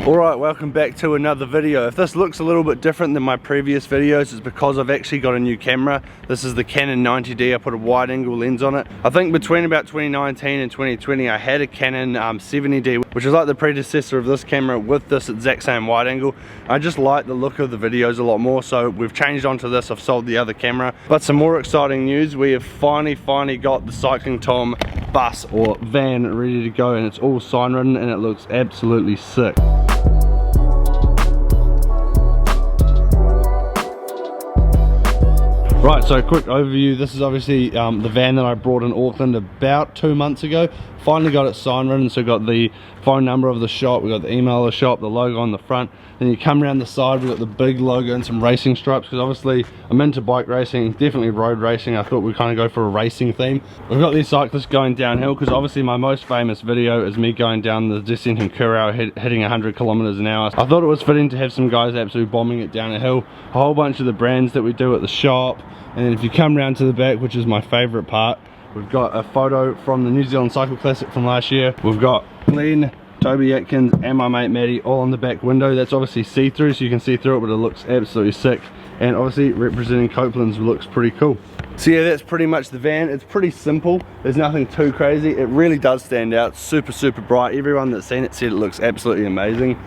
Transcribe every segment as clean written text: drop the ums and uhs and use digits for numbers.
Alright, welcome back to another video. If this looks a little bit different than my previous videos, it's because I've actually got a new camera. This is the Canon 90D. I put a wide angle lens on it. I think between about 2019 and 2020 I had a Canon 70D, which is like the predecessor of this camera with this exact same wide angle. I just like the look of the videos a lot more, so we've changed onto this. I've sold the other camera. But some more exciting news, we have finally got the CyclingTom bus or van ready to go, and it's all sign written and it looks absolutely sick. Right, so quick overview. This is obviously the van that I brought in Auckland about 2 months ago. Finally got it sign written, so got the phone number of the shop, we got the email of the shop, the logo on the front. Then you come around the side, we got the big logo and some racing stripes, because obviously I'm into bike racing, definitely road racing. I thought we'd kind of go for a racing theme. We've got these cyclists going downhill, because obviously my most famous video is me going down the descent in Curau hitting 100 kilometers an hour. I thought it was fitting to have some guys absolutely bombing it down a hill. A whole bunch of the brands that we do at the shop. And then if you come round to the back, which is my favourite part, we've got a photo from the New Zealand Cycle Classic from last year. We've got Glenn, Toby Atkins and my mate Matty all on the back window. That's obviously see-through, so you can see through it, but it looks absolutely sick. And obviously representing Couplands looks pretty cool. So yeah, that's pretty much the van. It's pretty simple, there's nothing too crazy. It really does stand out, super bright. Everyone that's seen it said it looks absolutely amazing.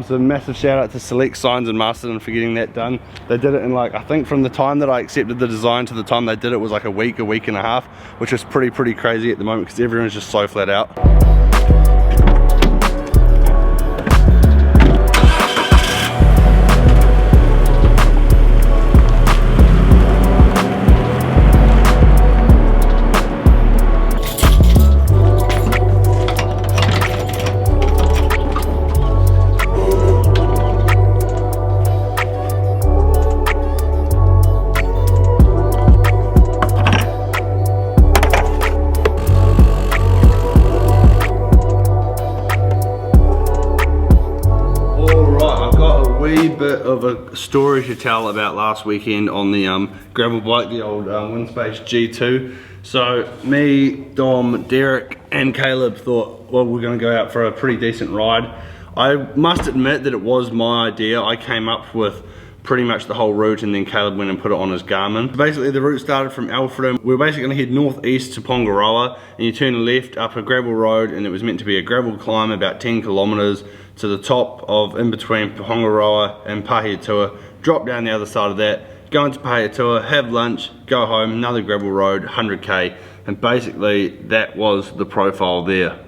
So massive shout out to Select Signs and Masterton for getting that done. They did it in like, I think from the time that I accepted the design to the time they did it was like a week and a half, which is pretty crazy at the moment because everyone's just so flat out. Bit of a story to tell about last weekend on the gravel bike, the old Windspace G2. So me, Dom, Derek and Caleb thought, well, we're going to go out for a pretty decent ride. I must admit that it was my idea. I came up with pretty much the whole route, and then Caleb went and put it on his Garmin. So basically the route started from Alfred. We were basically going to head northeast to Pongaroa, and you turn left up a gravel road, and it was meant to be a gravel climb about 10 kilometers to the top of in between Pongaroa and Pahiatua, drop down the other side of that, go into Pahiatua, have lunch, go home, another gravel road, 100k, and basically that was the profile there.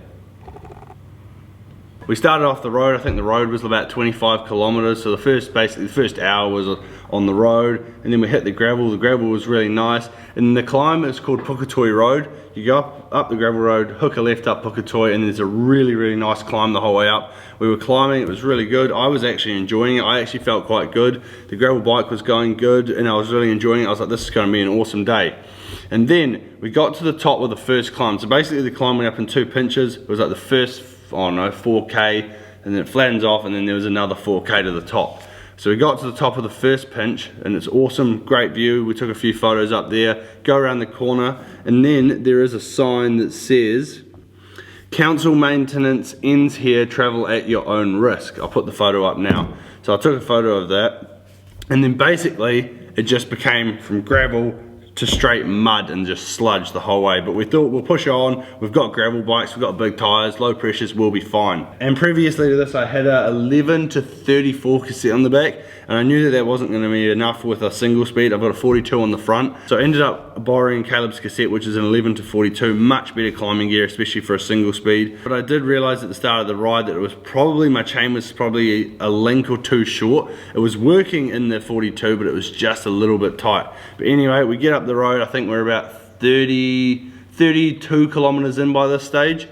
We started off the road. I think the road was about 25 kilometers, so basically the first hour was on the road, and then we hit the gravel. The gravel was really nice, and the climb is called Puketoi Road. You go up the gravel road, hook a left up Puketoi, and there's a really nice climb the whole way up. We were climbing, it was really good. I was actually enjoying it. I actually felt quite good. The gravel bike was going good, and I was really enjoying it. I was like, this is going to be an awesome day. And then we got to the top of the first climb. So basically the climb went up in 2 pinches. It was like the first, I don't know, 4k, and then it flattens off, and then there was another 4k to the top. So we got to the top of the first pinch, and it's awesome, great view. We took a few photos up there, go around the corner, and then there is a sign that says, Council maintenance ends here, travel at your own risk. I'll put the photo up now. So I took a photo of that, and then basically it just became from gravel to straight mud and just sludge the whole way. But we thought we'll push on. We've got gravel bikes, we've got big tires, low pressures, we'll be fine. And previously to this I had a 11 to 34 cassette on the back, and I knew that that wasn't going to be enough with a single speed. I've got a 42 on the front, so I ended up borrowing Caleb's cassette, which is an 11 to 42, much better climbing gear, especially for a single speed. But I did realize at the start of the ride that it was probably, my chain was probably a link or two short. It was working in the 42, but it was just a little bit tight. But anyway, we get up the road. I think we're about 32 kilometers in by this stage,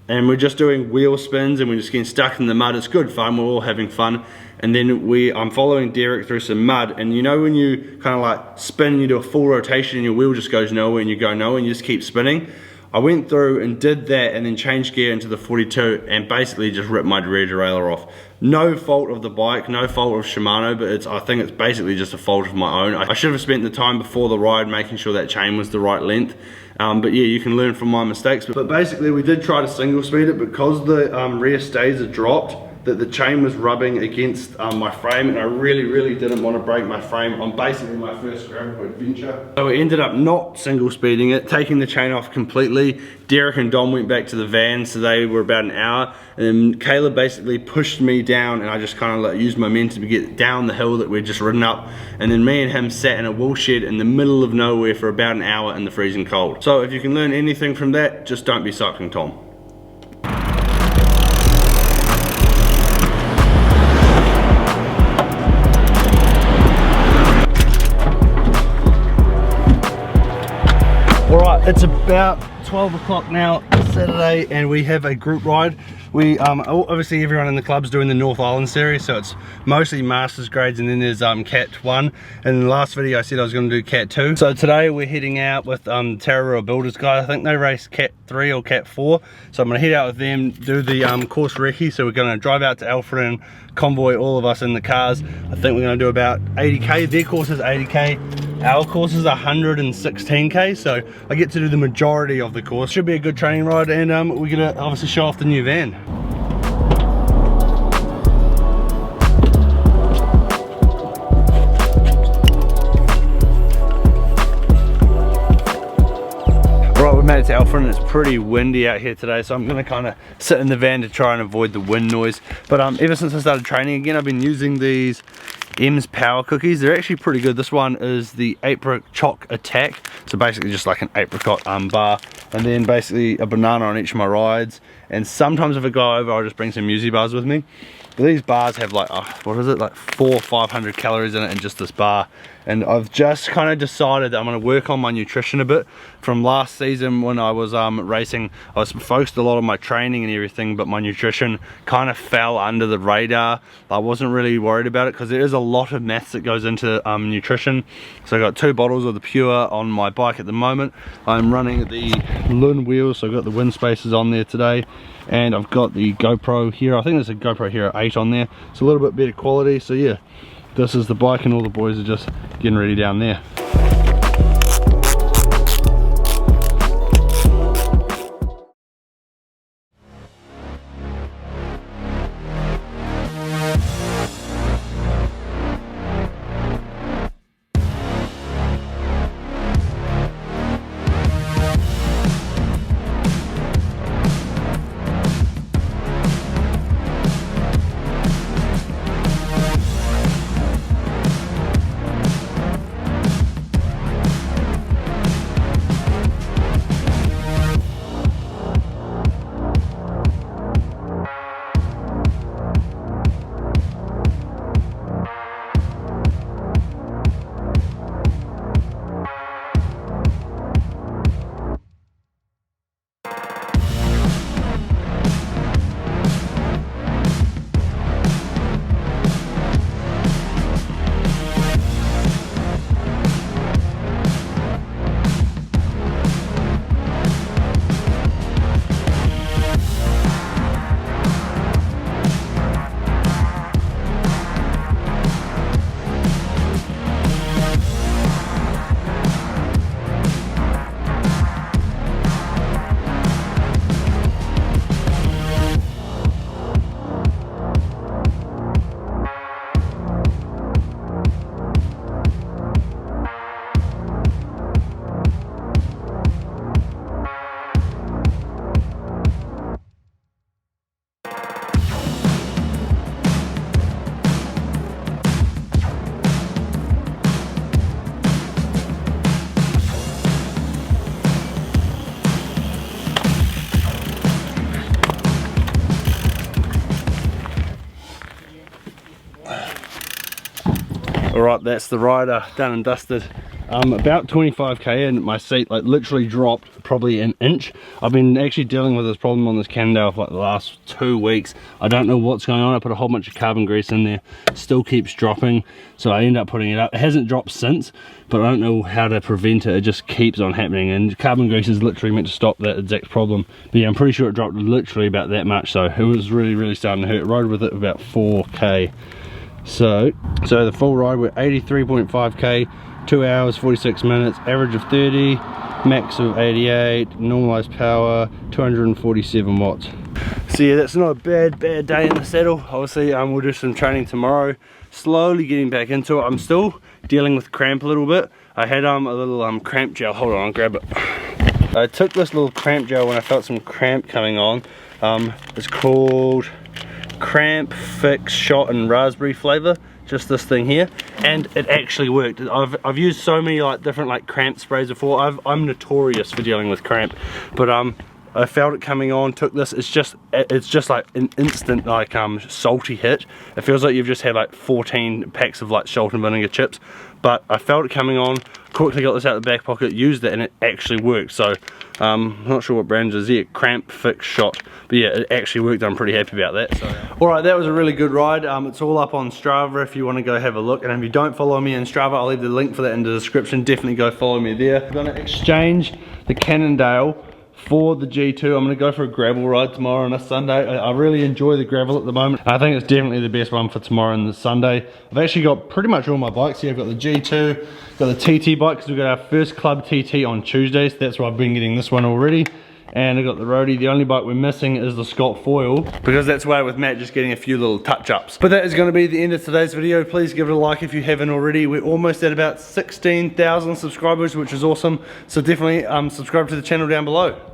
and we're just doing wheel spins, and we're just getting stuck in the mud. It's good fun, we're all having fun. And then I'm following Derek through some mud, and you know when you kind of like spin, you do a full rotation and your wheel just goes nowhere and you go nowhere and you just keep spinning. I went through and did that, and then changed gear into the 42 and basically just ripped my rear derailleur off. No fault of the bike, no fault of Shimano, but I think it's basically just a fault of my own. I should have spent the time before the ride making sure that chain was the right length. But yeah, you can learn from my mistakes. But basically we did try to single speed it because the rear stays are dropped. that the chain was rubbing against my frame, and I really didn't want to break my frame on basically my first gravel adventure. So we ended up not single speeding it, taking the chain off completely. Derek and Dom went back to the van, so they were about an hour, and then Caleb basically pushed me down, and I just kind of like used momentum to get down the hill that we'd just ridden up, and then me and him sat in a wool shed in the middle of nowhere for about an hour in the freezing cold. So if you can learn anything from that, just don't be Cycling Tom. Alright, it's about 12 o'clock now, Saturday, and we have a group ride. We obviously everyone in the club's doing the North Island series, so it's mostly masters grades, and then there's Cat 1. And in the last video I said I was going to do Cat 2. So today we're heading out with Tararua Builders guys. I think they race Cat 3 or Cat 4, so I'm going to head out with them, do the course recce. So we're going to drive out to Alfred and convoy all of us in the cars. I think we're going to do about 80k. Their course is 80k, our course is 116k, so I get to do the majority of the course. Should be a good training ride, and we're going to obviously show off the new van. We made it to Alfred, and it's pretty windy out here today, so I'm going to kind of sit in the van to try and avoid the wind noise. But ever since I started training again, I've been using these M's Power Cookies. They're actually pretty good. This one is the Apricot Attack, so basically just like an apricot bar, and then basically a banana on each of my rides. And sometimes if I go over, I'll just bring some Muesli bars with me. But these bars have like, what is it, like 400 or 500 calories in it, in just this bar. And I've just kind of decided that I'm going to work on my nutrition a bit. From last season when I was racing, I was focused a lot on my training and everything, but my nutrition kind of fell under the radar. I wasn't really worried about it because there is a lot of maths that goes into nutrition. So I got 2 bottles of the Pure on my bike at the moment. I'm running the Lun wheels, so I've got the wind spacers on there today. And I've got the GoPro here. I think there's a GoPro Hero 8 on there. It's a little bit better quality. So yeah, this is the bike, and all the boys are just getting ready down there. Alright, that's the rider done and dusted. About 25k in, my seat like literally dropped probably an inch. I've been actually dealing with this problem on this Cannondale for like the last 2 weeks. I don't know what's going on. I put a whole bunch of carbon grease in there, still keeps dropping, so I end up putting it up. It hasn't dropped since, but I don't know how to prevent it. It just keeps on happening, and carbon grease is literally meant to stop that exact problem. But yeah, I'm pretty sure it dropped literally about that much, so it was really starting to hurt. Rode with it about 4k. So the full ride, we're 83.5k, 2 hours 46 minutes, average of 30, max of 88, normalized power 247 watts. So yeah, that's not a bad day in the saddle. Obviously we'll do some training tomorrow, slowly getting back into it. I'm still dealing with cramp a little bit. I had a little cramp gel. Hold on, I'll grab it. I took this little cramp gel when I felt some cramp coming on. It's called Cramp Fix Shot and Raspberry flavor, just this thing here, and it actually worked. I've used so many like different like cramp sprays before. I'm notorious for dealing with cramp, but I felt it coming on, took this. It's just like an instant like salty hit. It feels like you've just had like 14 packs of like salt and vinegar chips. But I felt it coming on, quickly got this out of the back pocket, used it, and it actually worked. So I'm not sure what brand it is here, Cramp Fix Shot, but yeah, it actually worked. I'm pretty happy about that. So alright, that was a really good ride. It's all up on Strava if you want to go have a look, and if you don't follow me on Strava, I'll leave the link for that in the description. Definitely go follow me there. I'm going to exchange the Cannondale for the G2. I'm going to go for a gravel ride tomorrow on a Sunday. I really enjoy the gravel at the moment. I think it's definitely the best one for tomorrow and the Sunday. I've actually got pretty much all my bikes here. I've got the G2, got the TT bike because we've got our first club TT on Tuesday, so that's why I've been getting this one already. And I've got the roadie. The only bike we're missing is the Scott foil, because that's why with Matt just getting a few little touch-ups. But that is going to be the end of today's video. Please give it a like if you haven't already. We're almost at about 16,000 subscribers, which is awesome. So definitely subscribe to the channel down below.